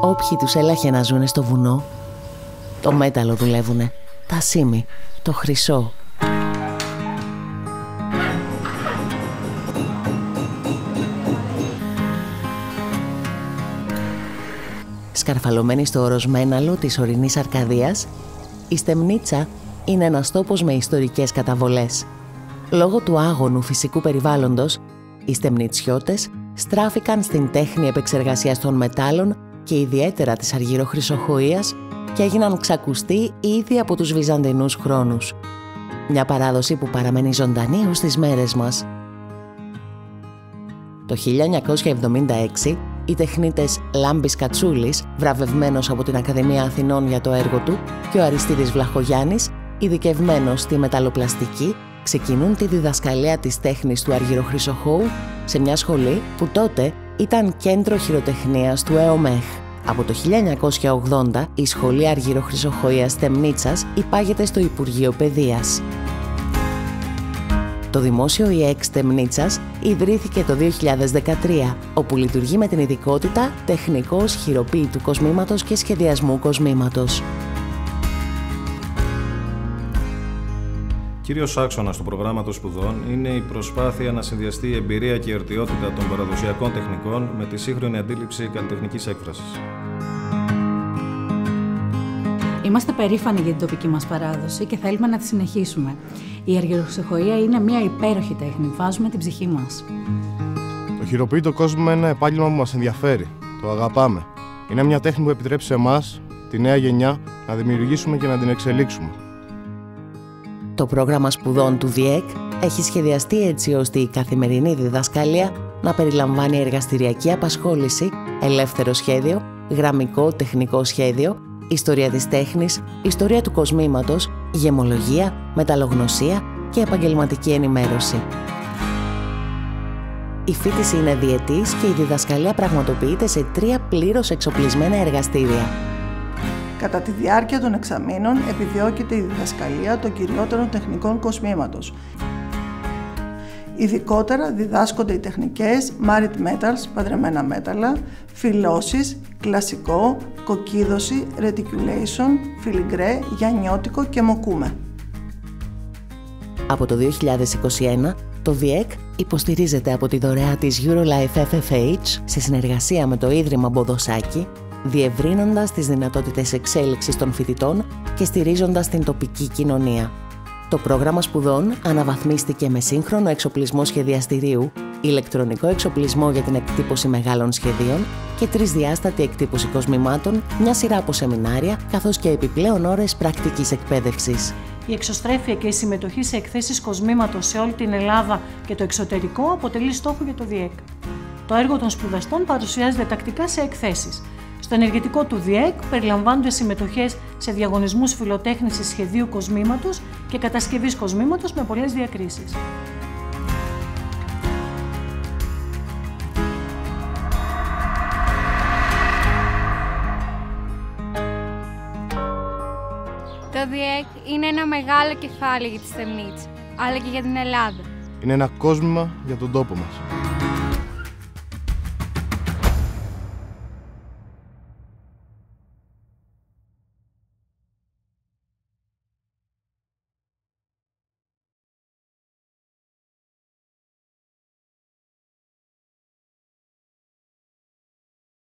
όποιοι τους έλαχε να ζουνε στο βουνό, το μέταλλο δουλεύουνε, τα σίμι, το χρυσό. Σκαρφαλωμένη στο οροσμέναλο της ορεινής Αρκαδίας, η Στεμνίτσα είναι ένας τόπος με ιστορικές καταβολές. Λόγω του άγωνου φυσικού περιβάλλοντος, οι Στεμνιτσιώτες στράφηκαν στην τέχνη επεξεργασίας των μετάλλων και ιδιαίτερα της αργυροχρυσοχοΐας και έγιναν ξακουστοί ήδη από τους Βυζαντινούς χρόνους. Μια παράδοση που παραμένει ζωντανή ως τις μέρες μας. Το 1976, οι τεχνίτες Λάμπης Κατσούλης, βραβευμένος από την Ακαδημία Αθηνών για το έργο του, και ο Αριστίδης Βλαχογιάννης, ειδικευμένος στη μεταλλοπλαστική, ξεκινούν τη διδασκαλία της τέχνης του αργυροχρυσοχώου σε μια σχολή που τότε ήταν κέντρο χειροτεχνίας του ΕΟΜΕΧ. Από το 1980, η Σχολή Αργυροχρυσοχοΐας Στεμνίτσας υπάγεται στο Υπουργείο Παιδείας. Το Δημόσιο ΙΕΚ Στεμνίτσας ιδρύθηκε το 2013, όπου λειτουργεί με την ειδικότητα τεχνικός χειροποίητου κοσμήματος και σχεδιασμού κοσμήματος. Κύριος άξονας του προγράμματος σπουδών είναι η προσπάθεια να συνδυαστεί η εμπειρία και η εορτιότητα των παραδοσιακών τεχνικών με τη σύγχρονη αντίληψη καλλιτεχνικής έκφρασης. Είμαστε περήφανοι για την τοπική μας παράδοση και θέλουμε να τη συνεχίσουμε. Η αργυροχρυσοχοΐα είναι μια υπέροχη τέχνη. Βάζουμε την ψυχή μας. Το χειροποίητο κόσμημα είναι ένα επάγγελμα που μας ενδιαφέρει. Το αγαπάμε. Είναι μια τέχνη που επιτρέπει σε εμάς, τη νέα γενιά, να δημιουργήσουμε και να την εξελίξουμε. Το πρόγραμμα σπουδών του ΔΙΕΚ έχει σχεδιαστεί έτσι ώστε η καθημερινή διδασκαλία να περιλαμβάνει εργαστηριακή απασχόληση, ελεύθερο σχέδιο, γραμμικό τεχνικό σχέδιο, ιστορία της τέχνης, ιστορία του κοσμήματος, γεμολογία, μεταλλογνωσία και επαγγελματική ενημέρωση. Η φοιτηση είναι διετής και η διδασκαλία πραγματοποιείται σε 3 πλήρως εξοπλισμένα εργαστήρια. Κατά τη διάρκεια των εξαμήνων επιδιώκεται η διδασκαλία των κυριότερων τεχνικών κοσμήματος. Ειδικότερα διδάσκονται οι τεχνικές Merit Metals, παντρεμένα μέταλλα, φυλώσεις, κλασικό, κοκκίδωση, reticulation, φιλιγκρέ, γιαννιώτικο και μοκούμε. Από το 2021, το ΔΙΕΚ υποστηρίζεται από τη δωρεά της Eurolife FFH σε συνεργασία με το Ίδρυμα Μποδοσάκη, διευρύνοντας τις δυνατότητες εξέλιξης των φοιτητών και στηρίζοντας την τοπική κοινωνία. Το πρόγραμμα σπουδών αναβαθμίστηκε με σύγχρονο εξοπλισμό σχεδιαστηρίου, ηλεκτρονικό εξοπλισμό για την εκτύπωση μεγάλων σχεδίων και τρισδιάστατη εκτύπωση κοσμημάτων, μια σειρά από σεμινάρια, καθώς και επιπλέον ώρες πρακτικής εκπαίδευσης. Η εξωστρέφεια και η συμμετοχή σε εκθέσεις κοσμήματος σε όλη την Ελλάδα και το εξωτερικό αποτελεί στόχο για το ΔΙΕΚ. Το έργο των σπουδαστών παρουσιάζεται τακτικά σε εκθέσεις. Στο ενεργητικό του ΔΙΕΚ περιλαμβάνονται συμμετοχές σε διαγωνισμούς φιλοτέχνησης σχεδίου κοσμήματος και κατασκευής κοσμήματος με πολλές διακρίσεις. Το ΔΙΕΚ είναι ένα μεγάλο κεφάλαιο για τη Στεμνίτσα, αλλά και για την Ελλάδα. Είναι ένα κόσμημα για τον τόπο μας.